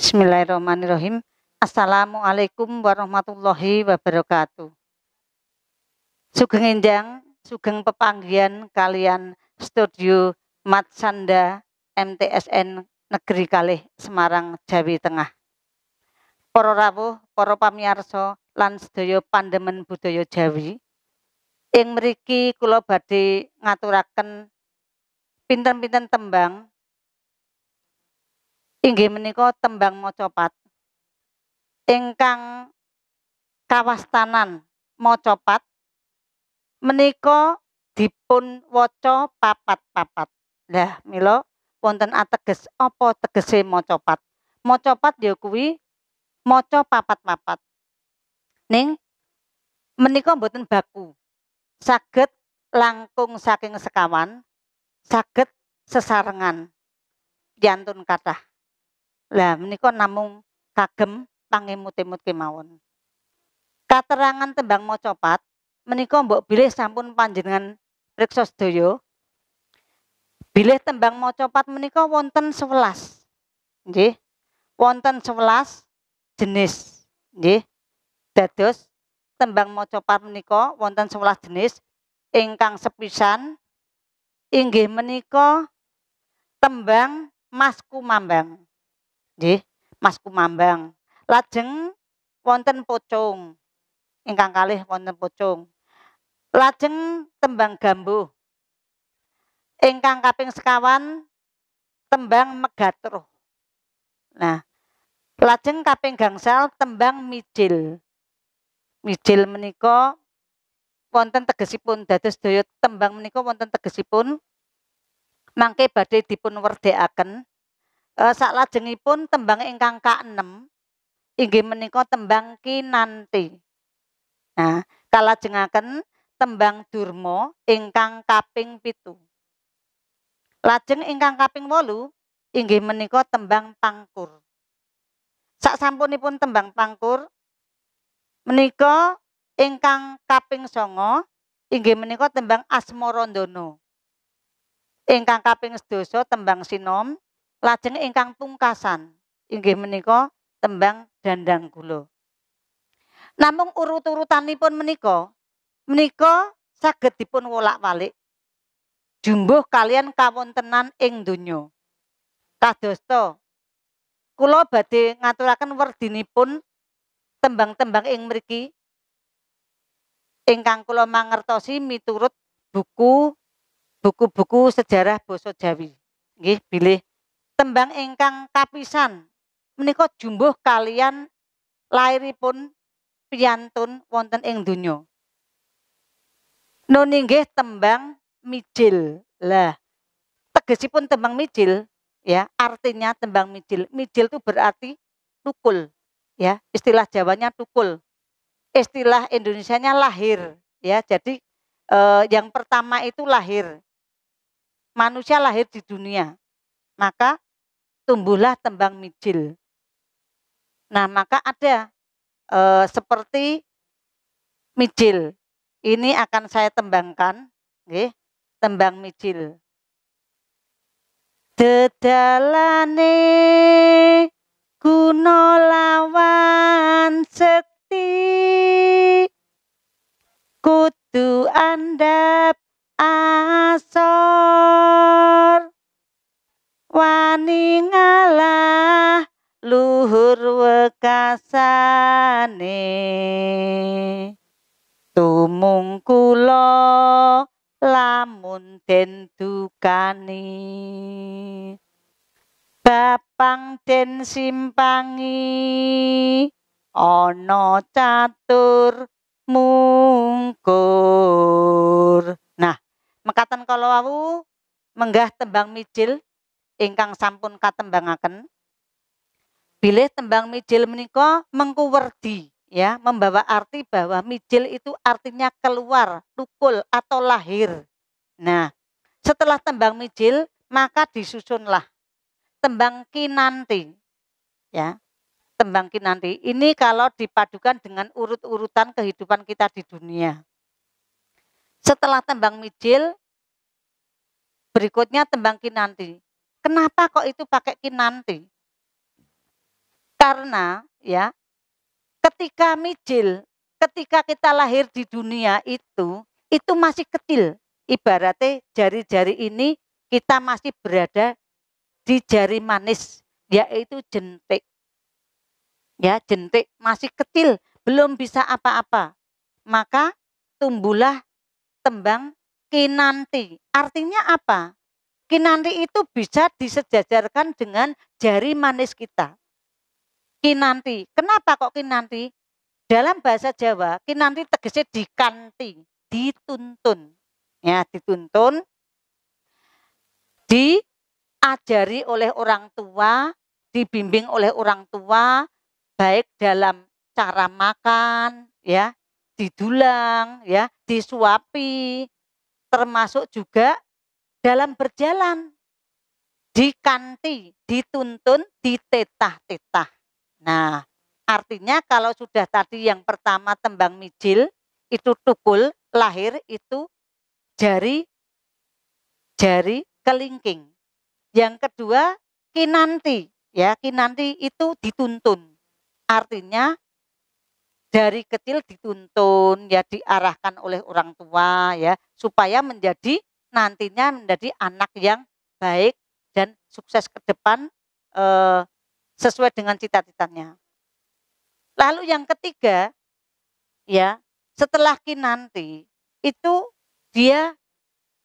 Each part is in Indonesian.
Bismillahirrahmanirrahim. Assalamualaikum warahmatullahi wabarakatuh. Sugeng enjang, sugeng pepanggihan kalian studio Matsanda MTSN Negeri Kalih Semarang, Jawi Tengah. Para rawuh, para pamirsa lan sedaya pandemen budaya Jawi. Ing mriki kula badhe ngaturaken pinten-pinten tembang. Inggih menika tembang macapat. Ingkang kawastanan macapat menika dipun waca papat-papat. Lah mila wonten ateges apa tegese macapat? Macapat ya kuwi maca papat-papat. Ning menika mboten baku. Saged langkung saking sekawan, saged sesarengan. Yantun kathah. Lah menika namung kagem pangemut-emut kemawon. Katerangan tembang macapat menika mbok bilih sampun panjenengan priksa sedaya. Bilih tembang macapat menika wonten 11. Nggih. Wonten 11 jenis. Nggih. Dados tembang macapat menika wonten 11 jenis. Ingkang sepisan inggih menika tembang Mas Kumambang. Nggih, Mas Kumambang. Lajeng wonten pocong. Ingkang kalih wonten pocong. Lajeng tembang gambuh. Ingkang kaping sekawan tembang Megatruh. Nah, lajeng kaping gangsal tembang Mijil. Mijil menika wonten tegesipun dados daya tembang menika wonten tegesipun mangke badhe dipun werdekaken. Saklajengipun tembang ingkang ka-6 inggih menika tembang Kinanti. Nah, kalajengaken tembang Durma ingkang kaping 7. Lajeng ingkang kaping 8 inggih menika tembang Pangkur. Saksampunipun tembang Pangkur menika ingkang kaping 9 inggih menika tembang Asmarandana. Ingkang kaping 10 tembang Sinom, lajeng ingkang pungkasan inggih menika tembang Dandang Gula. Namung urut-urutanipun menika saged dipun wolak-walik jumbuh kalian kawontenan ing donya. Kadosta kula badhe ngaturaken werdinipun tembang-tembang ing mriki ingkang kula mangertosi miturut buku-buku sejarah basa Jawi. Nggih, bilih tembang ingkang kapisan menika jumbuh kalian lairipun piyantun wonten ing donya. Nun inggih tembang Mijil. Lah, tegesipun tembang Mijil ya, artinya tembang Mijil. Mijil itu berarti tukul ya, istilah Jawanya tukul. Istilah Indonesianya lahir ya. Jadi yang pertama itu lahir. Manusia lahir di dunia. Maka tumbuhlah tembang Mijil. Nah, maka ada seperti Mijil. Ini akan saya tembangkan, nggih, tembang Mijil. Dedalane guna lawan sekti kudu andhap asor wani ngalah luhur wekasane tumung kula lamun den dukani bapang den simpangi ana catur mungkur. Nah, mekaten kala wau menggah tembang Mijil ingkang sampun katembangaken. Bilih tembang Mijil menika mengku werdi ya, membawa arti bahwa Mijil itu artinya keluar, tukul atau lahir. Nah, setelah tembang Mijil maka disusunlah tembang Kinanti. Ya. Tembang Kinanti ini kalau dipadukan dengan urut-urutan kehidupan kita di dunia. Setelah tembang Mijil berikutnya tembang Kinanti. Kenapa kok itu pakai Kinanti? Karena ya, ketika mijil, ketika kita lahir di dunia itu masih kecil. Ibaratnya jari-jari ini kita masih berada di jari manis, yaitu jentik. Ya, jentik masih kecil, belum bisa apa-apa. Maka tumbuhlah tembang kinanti. Artinya apa? Kinanti itu bisa disejajarkan dengan jari manis kita. Kinanti. Kenapa kok kinanti? Dalam bahasa Jawa, kinanti tegesnya dikanti, dituntun. Ya, dituntun, diajari oleh orang tua, dibimbing oleh orang tua, baik dalam cara makan, ya, didulang, ya, disuapi, termasuk juga dalam berjalan, dikanti, dituntun, ditetah-tetah. Nah, artinya kalau sudah tadi yang pertama tembang mijil, itu tukul, lahir itu jari kelingking. Yang kedua kinanti, ya, kinanti itu dituntun. Artinya dari kecil dituntun, ya, diarahkan oleh orang tua, ya, supaya nantinya menjadi anak yang baik dan sukses ke depan sesuai dengan cita-citanya. Lalu yang ketiga, ya, setelah kinanti itu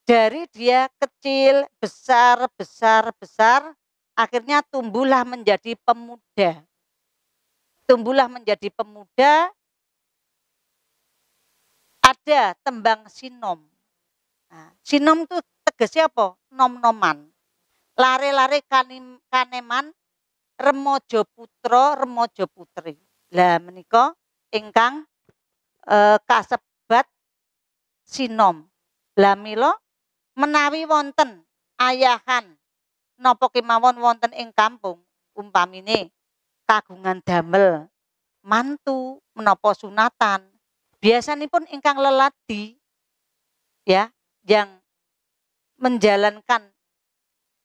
dari dia kecil, besar, akhirnya tumbuhlah menjadi pemuda. Tumbuhlah menjadi pemuda, ada tembang sinom. Nah, sinom itu tegasnya apa? Nom-noman. Lare-lare kaneman, remojo putra, remojo putri. Lah menika ingkang kasebat sinom. Lah mila menawi wonten ayahan napa kemawon wonten ing kampung, umpamine kagungan damel, mantu menapa sunatan, biasanipun ingkang leladi, ya, yang menjalankan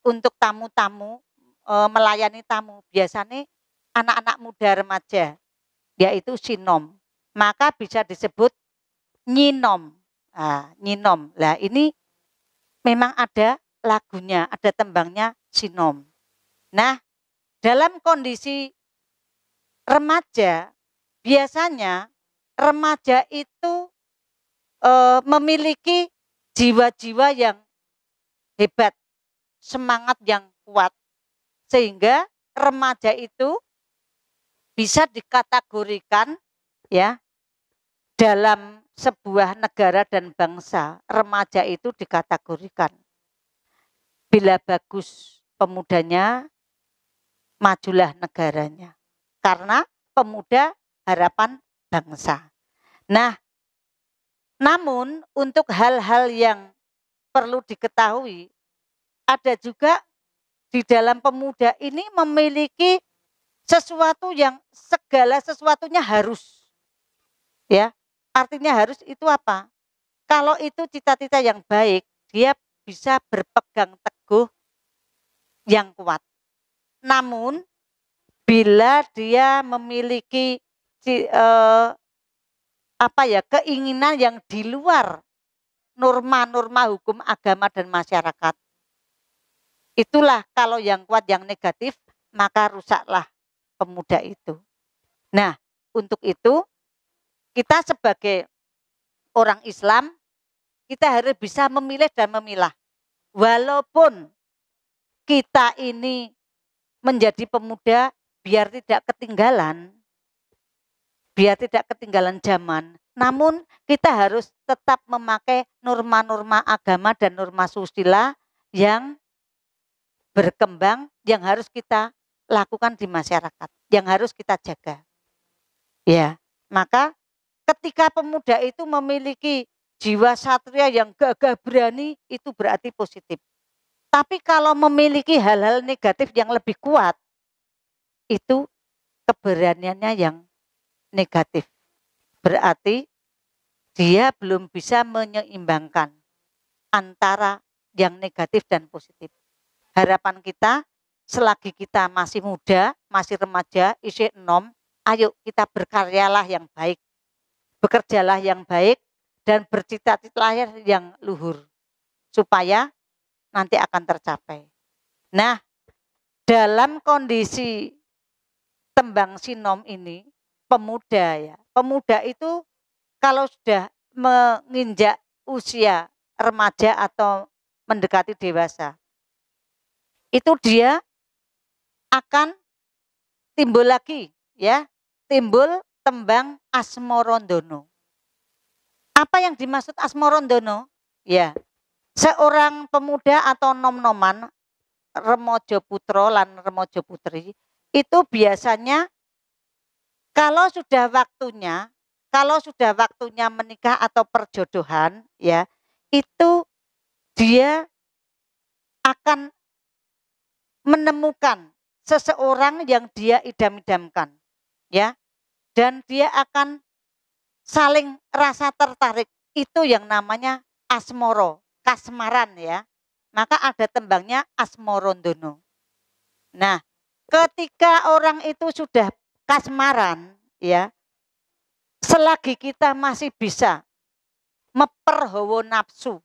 untuk tamu-tamu, melayani tamu, biasanya anak-anak muda remaja, yaitu sinom. Maka bisa disebut nyinom. Nah, nyinom. Lah ini memang ada lagunya, ada tembangnya sinom. Nah, dalam kondisi remaja, biasanya remaja itu memiliki jiwa-jiwa yang hebat, semangat yang kuat, sehingga remaja itu bisa dikategorikan, ya, dalam sebuah negara dan bangsa. Remaja itu dikategorikan bila bagus pemudanya, majulah negaranya, karena pemuda harapan bangsa. Nah, namun untuk hal-hal yang perlu diketahui, ada juga di dalam pemuda ini memiliki sesuatu yang segala sesuatunya harus, ya, artinya harus itu apa? Kalau itu cita-cita yang baik, dia bisa berpegang teguh yang kuat. Namun bila dia memiliki keinginan yang di luar norma-norma hukum agama dan masyarakat, itulah kalau yang kuat yang negatif, maka rusaklah pemuda itu. Nah, untuk itu kita sebagai orang Islam, kita harus bisa memilih dan memilah. Walaupun kita ini menjadi pemuda biar tidak ketinggalan zaman, namun kita harus tetap memakai norma-norma agama dan norma susila yang berkembang, yang harus kita lakukan di masyarakat, yang harus kita jaga. Ya, maka ketika pemuda itu memiliki jiwa satria yang gagah berani, itu berarti positif. Tapi kalau memiliki hal-hal negatif yang lebih kuat, itu keberaniannya yang negatif. Berarti dia belum bisa menyeimbangkan antara yang negatif dan positif. Harapan kita selagi kita masih muda, masih remaja, isih enom, ayo kita berkaryalah yang baik, bekerjalah yang baik, dan bercita-citalah yang luhur, supaya nanti akan tercapai. Nah, dalam kondisi tembang sinom ini, pemuda ya, pemuda itu kalau sudah menginjak usia remaja atau mendekati dewasa, itu dia akan timbul lagi ya, timbul tembang Asmarandono. Apa yang dimaksud Asmarandono? Ya, seorang pemuda atau nom-noman, remaja putra lan remaja putri, itu biasanya kalau sudah waktunya menikah atau perjodohan ya, itu dia akan menemukan seseorang yang dia idam-idamkan ya, dan dia akan saling rasa tertarik, itu yang namanya asmoro, kasmaran ya. Maka ada tembangnya Asmarandono. Nah, ketika orang itu sudah kasmaran ya, selagi kita masih bisa meper hawa nafsu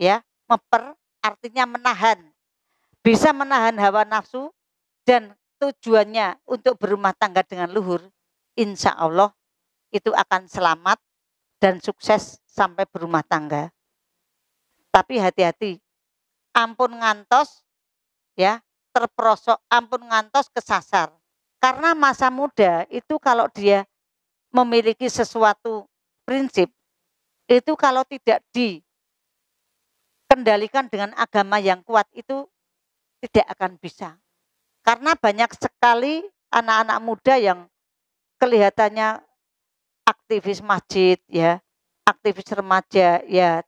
ya, meper artinya menahan, bisa menahan hawa nafsu dan tujuannya untuk berumah tangga dengan luhur, insya Allah itu akan selamat dan sukses sampai berumah tangga. Tapi hati-hati, ampun ngantos ya, terperosok, ampun ngantos kesasar. Karena masa muda itu kalau dia memiliki sesuatu prinsip, itu kalau tidak dikendalikan dengan agama yang kuat itu tidak akan bisa. Karena banyak sekali anak-anak muda yang kelihatannya aktivis masjid ya, aktivis remaja ya,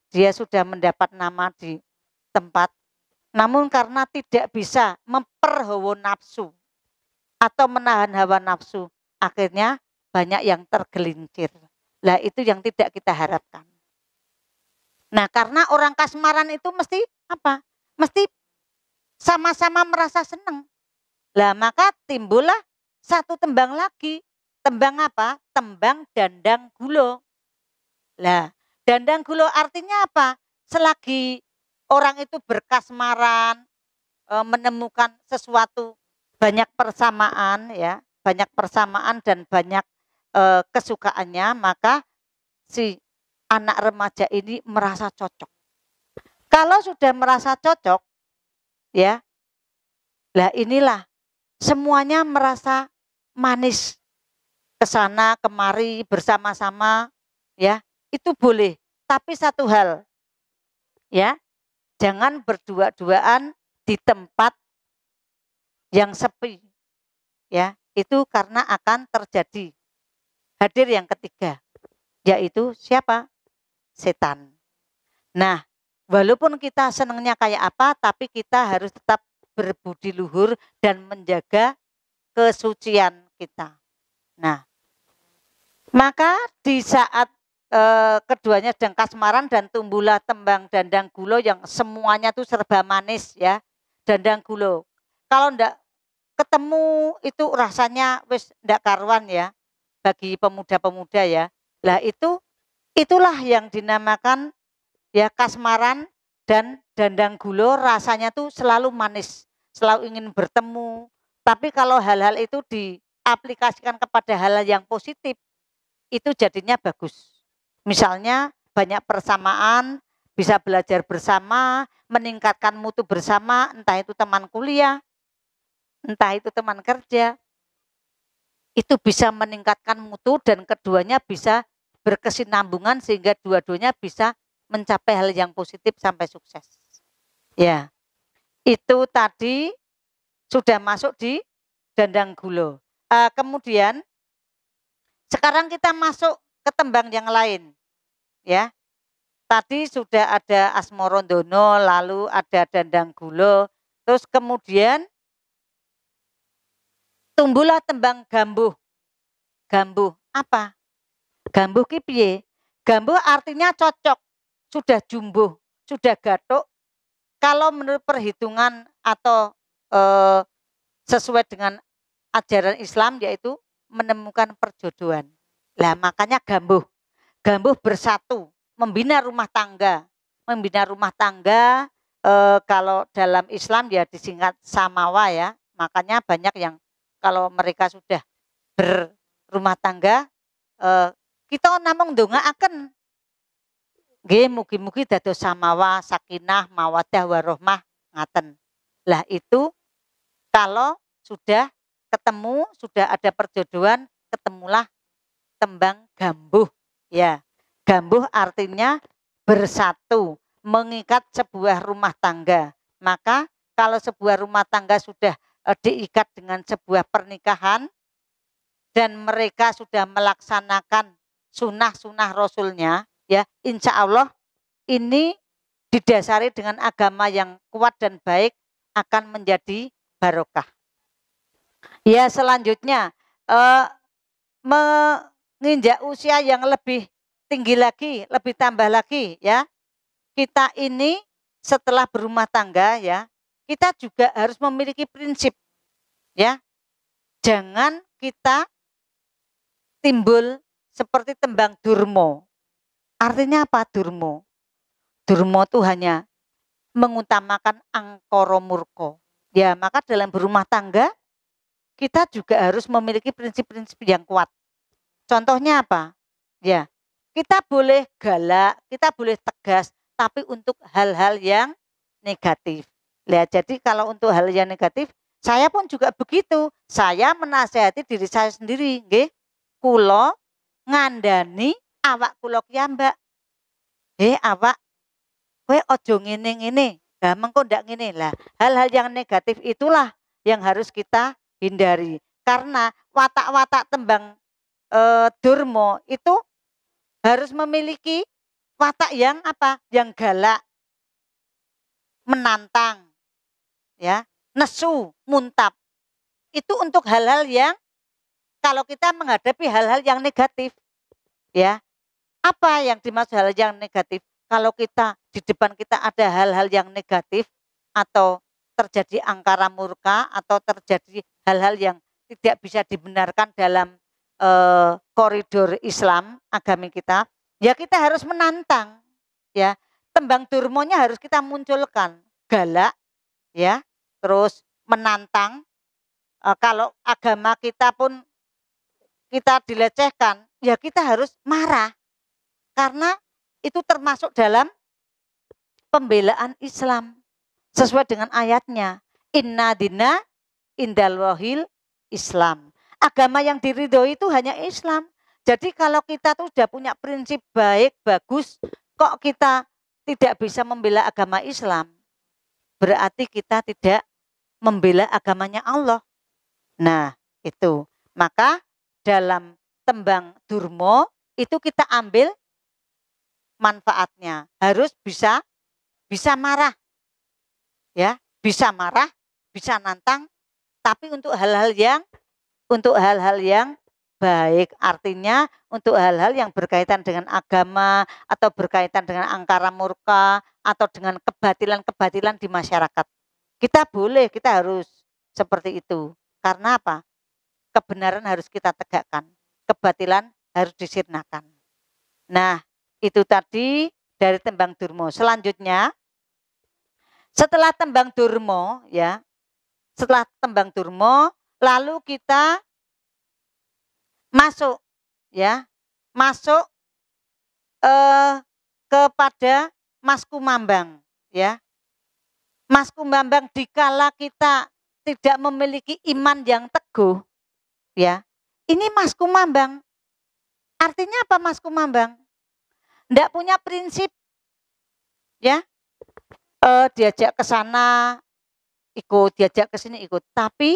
dia sudah mendapat nama di tempat, namun karena tidak bisa memper hawa nafsu atau menahan hawa nafsu, akhirnya banyak yang tergelincir. Lah itu yang tidak kita harapkan. Nah, karena orang kasmaran itu mesti apa? Mesti sama-sama merasa senang. Lah maka timbullah satu tembang lagi. Tembang apa? Tembang Dandang Gulo. Lah, Dandang Gulo artinya apa? Selagi orang itu berkasmaran, menemukan sesuatu, banyak persamaan ya, banyak persamaan dan banyak kesukaannya, maka si anak remaja ini merasa cocok. Kalau sudah merasa cocok ya, lah inilah semuanya merasa manis, kesana kemari bersama-sama ya, itu boleh. Tapi satu hal ya, jangan berdua-duaan di tempat yang sepi ya, itu karena akan terjadi hadir yang ketiga, yaitu siapa? Setan. Nah, walaupun kita senangnya kayak apa, tapi kita harus tetap berbudi luhur dan menjaga kesucian kita. Nah, maka di saat keduanya sedang kasmaran dan tumbuhlah tembang Dandang Gulo yang semuanya tuh serba manis ya, Dandang Gulo. Kalau ndak ketemu itu rasanya wis ndak karuan ya bagi pemuda-pemuda ya. Lah itulah yang dinamakan ya kasmaran dan Dandang Gulo, rasanya tuh selalu manis, selalu ingin bertemu. Tapi kalau hal-hal itu diaplikasikan kepada hal yang positif, itu jadinya bagus. Misalnya banyak persamaan, bisa belajar bersama, meningkatkan mutu bersama, entah itu teman kuliah, entah itu teman kerja. Itu bisa meningkatkan mutu dan keduanya bisa berkesinambungan sehingga dua-duanya bisa mencapai hal yang positif sampai sukses. Ya, itu tadi sudah masuk di Dandang Gulo. Kemudian sekarang kita masuk ke tembang yang lain. Ya, tadi sudah ada Asmarandono, lalu ada Dandang Gulo, terus kemudian tumbuhlah tembang Gambuh. Gambuh apa? Gambuh ki piye? Gambuh artinya cocok, sudah jumbuh, sudah gatuk. Kalau menurut perhitungan atau sesuai dengan ajaran Islam, yaitu menemukan perjodohan. Lah makanya gambuh bersatu, membina rumah tangga. Membina rumah tangga kalau dalam Islam ya disingkat samawa ya. Makanya banyak yang kalau mereka sudah berumah tangga, kita namung ndongaaken nggih mugi-mugi dados samawa, sakinah, mawaddah warahmah ngaten. Lah itu kalau sudah ketemu, sudah ada perjodohan, ketemulah tembang gambuh. Ya, gambuh artinya bersatu, mengikat sebuah rumah tangga. Maka kalau sebuah rumah tangga sudah diikat dengan sebuah pernikahan dan mereka sudah melaksanakan sunnah-sunnah Rasulnya, ya insya Allah ini didasari dengan agama yang kuat dan baik akan menjadi barokah. Ya selanjutnya menginjak usia yang lebih tinggi lagi, lebih tambah lagi ya. Kita ini setelah berumah tangga ya, kita juga harus memiliki prinsip ya. Jangan kita timbul seperti tembang durmo. Artinya apa durmo? Durmo itu hanya mengutamakan angkara murka. Ya, maka dalam berumah tangga kita juga harus memiliki prinsip-prinsip yang kuat. Contohnya apa? Ya, kita boleh galak, kita boleh tegas, tapi untuk hal-hal yang negatif. Lihat, jadi kalau untuk hal yang negatif, saya pun juga begitu. Saya menasehati diri saya sendiri, nggih. Kula ngandani awak kula ki Mbak. Awak kowe ojo ngene-ngene. Lah mengko ndak ngene lah. Hal-hal yang negatif itulah yang harus kita hindari. Karena watak-watak tembang durmo itu harus memiliki watak yang apa? Yang galak, menantang, ya, nesu, muntap. Itu untuk hal-hal yang kalau kita menghadapi hal-hal yang negatif, ya. Apa yang dimaksud hal yang negatif? Kalau kita di depan kita ada hal-hal yang negatif atau terjadi angkara murka atau terjadi hal-hal yang tidak bisa dibenarkan dalam koridor Islam agama kita, ya kita harus menantang, ya. Tembang durmonya harus kita munculkan, galak, ya, terus menantang. Kalau agama kita pun kita dilecehkan, ya kita harus marah. Karena itu termasuk dalam pembelaan Islam. Sesuai dengan ayatnya. Inna dina indal wahil Islam. Agama yang diridhoi itu hanya Islam. Jadi kalau kita tuh sudah punya prinsip baik, bagus, kok kita tidak bisa membela agama Islam, berarti kita tidak membela agamanya Allah. Nah, itu. Maka dalam tembang durmo itu kita ambil manfaatnya. Harus bisa marah. Ya, bisa marah, bisa nantang, tapi untuk hal-hal yang baik. Artinya untuk hal-hal yang berkaitan dengan agama atau berkaitan dengan angkara murka atau dengan kebatilan-kebatilan di masyarakat. Kita harus seperti itu. Karena apa? Kebenaran harus kita tegakkan, kebatilan harus disirnakan. Nah, itu tadi dari tembang durmo. Selanjutnya, setelah tembang durmo, ya, lalu kita masuk, ya, kepada Mas Kumambang, ya. Mas Kumambang dikala kita tidak memiliki iman yang teguh, ya. Ini Mas Kumambang. Artinya apa Mas Kumambang? Tidak punya prinsip, ya. Diajak ke sana ikut, diajak ke sini ikut, tapi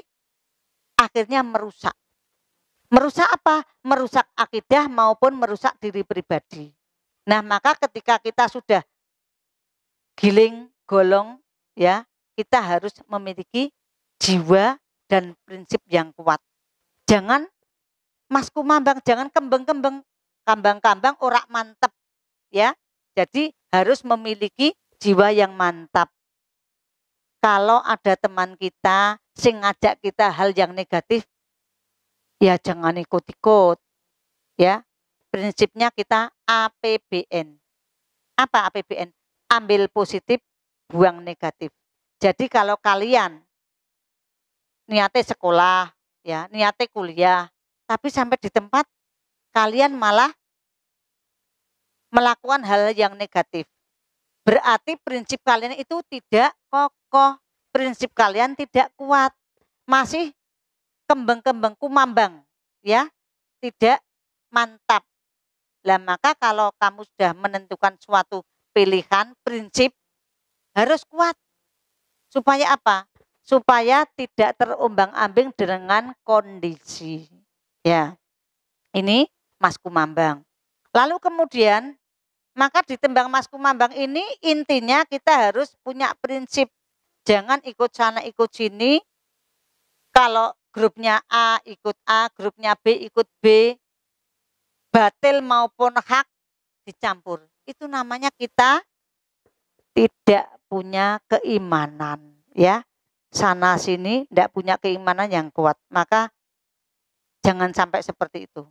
akhirnya merusak. Merusak apa? Merusak akidah maupun merusak diri pribadi. Nah, maka ketika kita sudah giling, golong, ya, kita harus memiliki jiwa dan prinsip yang kuat. Jangan Mas Kumambang, jangan kembang-kembang, kambang-kambang ora mantep, ya. Jadi harus memiliki jiwa yang mantap. kalau ada teman kita sing ngajak kita hal yang negatif, ya jangan ikut-ikut. Ya, prinsipnya kita APBN. Apa APBN? Ambil positif, buang negatif. Jadi kalau kalian niatnya sekolah, ya, niatnya kuliah, tapi sampai di tempat kalian malah melakukan hal yang negatif. Berarti prinsip kalian itu tidak kokoh, prinsip kalian tidak kuat, masih kembang-kembang kumambang, ya, tidak mantap. Lah maka kalau kamu sudah menentukan suatu pilihan, prinsip harus kuat. Supaya apa? Supaya tidak terombang-ambing dengan kondisi. Ya, ini Mas Kumambang. Lalu kemudian, maka di tembang Mas Kumambang ini intinya kita harus punya prinsip. Jangan ikut sana ikut sini. Kalau grupnya A ikut A, grupnya B ikut B, batil maupun hak dicampur. Itu namanya kita tidak punya keimanan, ya. Sana sini tidak punya keimanan yang kuat. Maka jangan sampai seperti itu.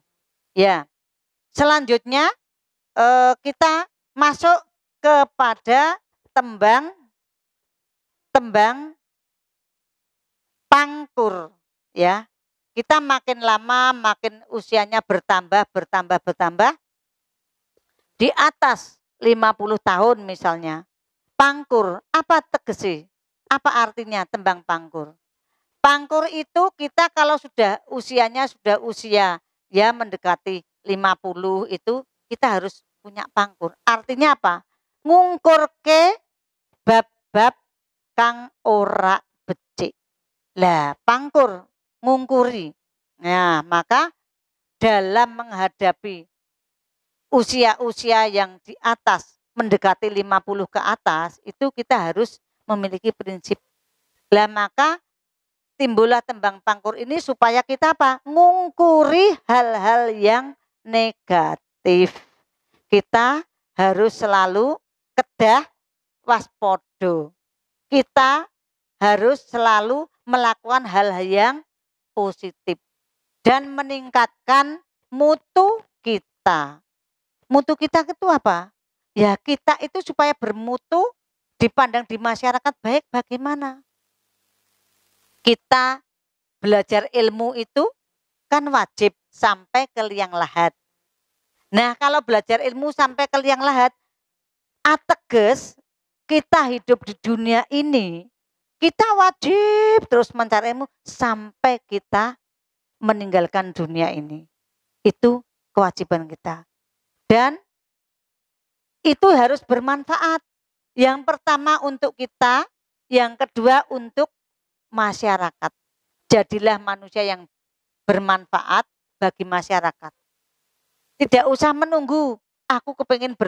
Ya. Selanjutnya kita masuk kepada tembang pangkur, ya. Kita makin lama makin usianya bertambah di atas 50 tahun misalnya. Pangkur, apa tegesi? Apa artinya tembang pangkur? Pangkur itu kita kalau sudah usianya sudah usia ya mendekati 50 itu kita harus punya pangkur. Artinya apa? Ngungkur ke bab-bab kang ora becik. Lah, pangkur ngungkuri. Nah, maka dalam menghadapi usia-usia yang di atas mendekati 50 ke atas itu kita harus memiliki prinsip. Lah maka timbullah tembang pangkur ini supaya kita apa? Ngungkuri hal-hal yang negatif. Kita harus selalu kedah waspodo. Kita harus selalu melakukan hal-hal yang positif dan meningkatkan mutu kita. Mutu kita itu apa? Ya kita itu supaya bermutu dipandang di masyarakat baik bagaimana? Kita belajar ilmu itu kan wajib sampai ke liang lahat. Nah kalau belajar ilmu sampai ke liang lahat, ateges kita hidup di dunia ini, kita wajib terus mencari ilmu sampai kita meninggalkan dunia ini. Itu kewajiban kita. Dan itu harus bermanfaat. Yang pertama untuk kita, yang kedua untuk masyarakat. Jadilah manusia yang bermanfaat bagi masyarakat. Tidak usah menunggu, aku kepingin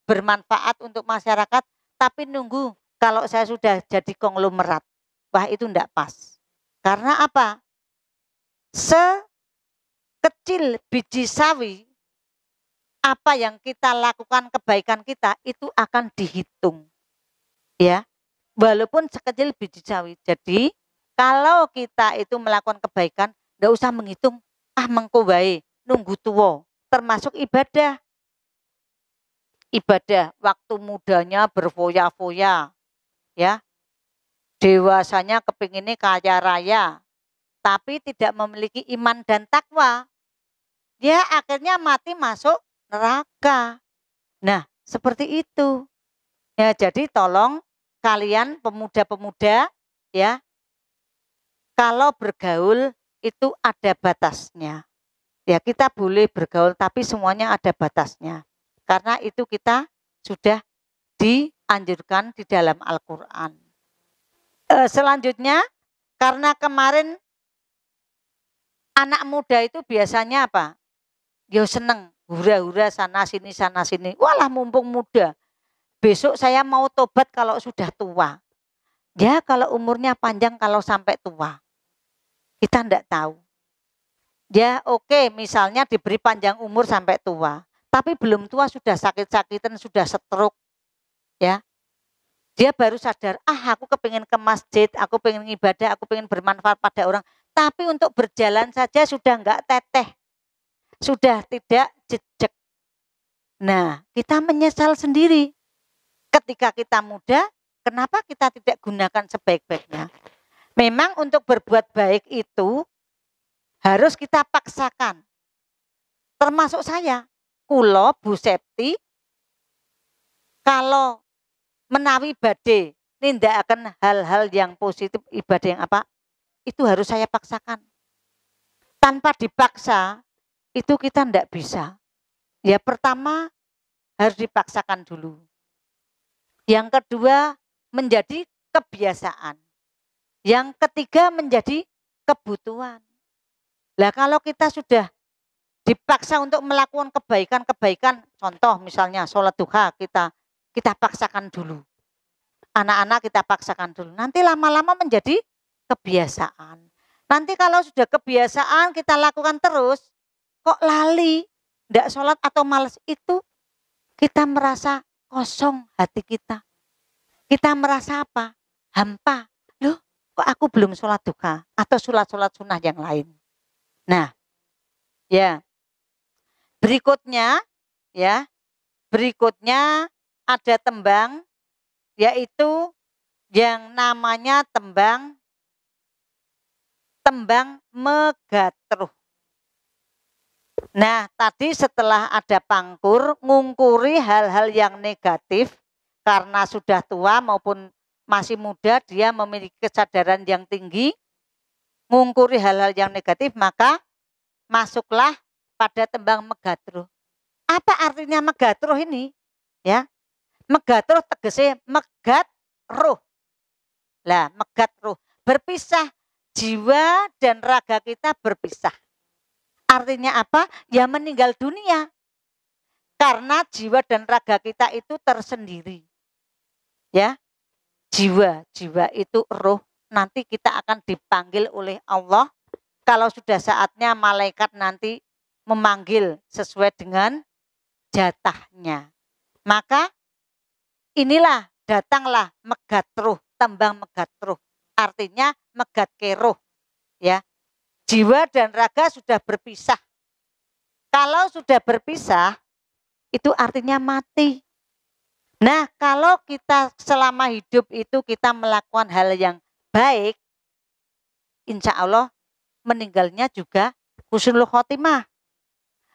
bermanfaat untuk masyarakat, tapi nunggu kalau saya sudah jadi konglomerat. Wah itu enggak pas. Karena apa? Sekecil biji sawi, apa yang kita lakukan kebaikan kita itu akan dihitung. Ya. Walaupun sekecil biji sawi. Jadi kalau kita itu melakukan kebaikan, enggak usah menghitung, mengko wae, nunggu tua. Termasuk ibadah. Ibadah waktu mudanya berfoya-foya. Ya. Dewasanya kepinginnya kaya raya, tapi tidak memiliki iman dan takwa. Dia akhirnya mati masuk neraka. Nah, seperti itu. Ya, jadi tolong kalian pemuda-pemuda ya, kalau bergaul itu ada batasnya. Ya, kita boleh bergaul tapi semuanya ada batasnya. Karena itu kita sudah dianjurkan di dalam Al-Qur'an. Selanjutnya, karena kemarin anak muda itu biasanya apa? Yo seneng, hura-hura sana sini. Walah mumpung muda. Besok saya mau tobat kalau sudah tua. Ya kalau umurnya panjang kalau sampai tua. Kita enggak tahu. Ya oke, misalnya diberi panjang umur sampai tua. Tapi belum tua sudah sakit-sakitan, sudah stroke. Ya. Dia baru sadar, aku kepengen ke masjid, aku pengen ibadah, aku pengen bermanfaat pada orang. Tapi untuk berjalan saja sudah enggak teteh, sudah tidak jejak. Nah, kita menyesal sendiri. Ketika kita muda, kenapa kita tidak gunakan sebaik-baiknya? Memang untuk berbuat baik itu harus kita paksakan. Termasuk saya, kulo Bu Septi, kalau menawi badhe nindakaken hal-hal yang positif, ibadah yang apa, itu harus saya paksakan. Tanpa dipaksa, itu kita tidak bisa. Ya pertama harus dipaksakan dulu. Yang kedua menjadi kebiasaan. Yang ketiga menjadi kebutuhan. Lah kalau kita sudah dipaksa untuk melakukan kebaikan-kebaikan, contoh misalnya sholat duha kita paksakan dulu. Anak-anak kita paksakan dulu. Nanti lama-lama menjadi kebiasaan. Nanti kalau sudah kebiasaan kita lakukan terus, kok lali, tidak sholat atau malas, itu kita merasa kosong hati kita. Kita merasa apa? Hampa. Loh, kok aku belum sholat duha atau sholat-sholat sunnah yang lain. Nah, ya. Berikutnya ada tembang, yaitu yang namanya tembang megatruh. Nah, tadi setelah ada pangkur, ngungkuri hal-hal yang negatif, karena sudah tua maupun masih muda, dia memiliki kesadaran yang tinggi, ngungkuri hal-hal yang negatif, maka masuklah pada tembang megatruh. Apa artinya megatruh ini? Ya, megatruh tegese megat ruh. Lah, megat ruh, berpisah, jiwa dan raga kita berpisah. Artinya apa? Ya meninggal dunia. Karena jiwa dan raga kita itu tersendiri. Ya. Jiwa itu ruh, nanti kita akan dipanggil oleh Allah. Kalau sudah saatnya malaikat nanti memanggil sesuai dengan jatahnya. Maka inilah datanglah megatruh, tembang megatruh. Artinya megat keruh. Ya. Jiwa dan raga sudah berpisah. Kalau sudah berpisah, itu artinya mati. Nah, kalau kita selama hidup itu kita melakukan hal yang baik, insya Allah meninggalnya juga husnul khotimah.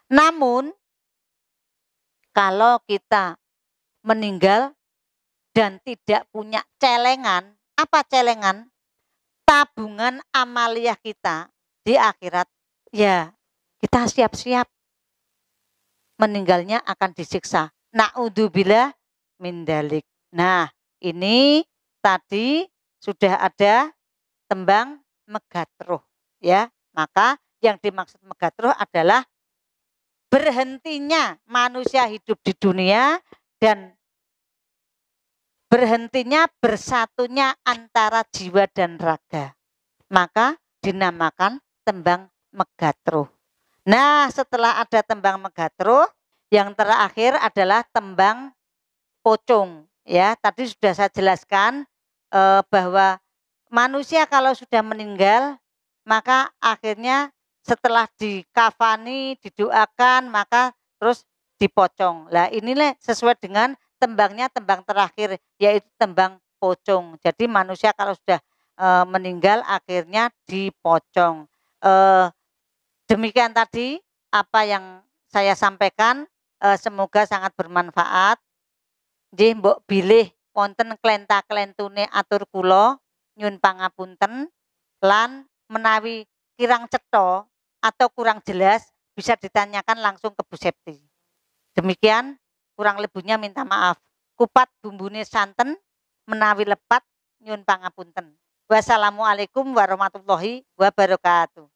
Namun, kalau kita meninggal dan tidak punya celengan, apa celengan? Tabungan amaliyah kita di akhirat, ya kita siap-siap meninggalnya akan disiksa. Na'udzubillah min dalik. Nah, ini tadi sudah ada tembang megatruh, ya. Maka yang dimaksud megatruh adalah berhentinya manusia hidup di dunia dan berhentinya bersatunya antara jiwa dan raga. Maka dinamakan tembang megatruh. Nah, setelah ada tembang megatruh, yang terakhir adalah tembang pocong. Ya, tadi sudah saya jelaskan bahwa manusia kalau sudah meninggal, maka akhirnya setelah dikafani, didoakan, maka terus dipocong. Lah inilah sesuai dengan tembangnya, tembang terakhir, yaitu tembang pocong. Jadi manusia kalau sudah meninggal akhirnya dipocong. Demikian tadi apa yang saya sampaikan, semoga sangat bermanfaat. Nggih mbok bilih wonten klenta-klentune atur kula nyun pangapunten, lan menawi kirang cetha atau kurang jelas bisa ditanyakan langsung ke Bu Septi. Demikian, kurang lebihnya minta maaf. Kupat bumbune santen, menawi lepat nyun pangapunten. Wassalamualaikum warahmatullahi wabarakatuh.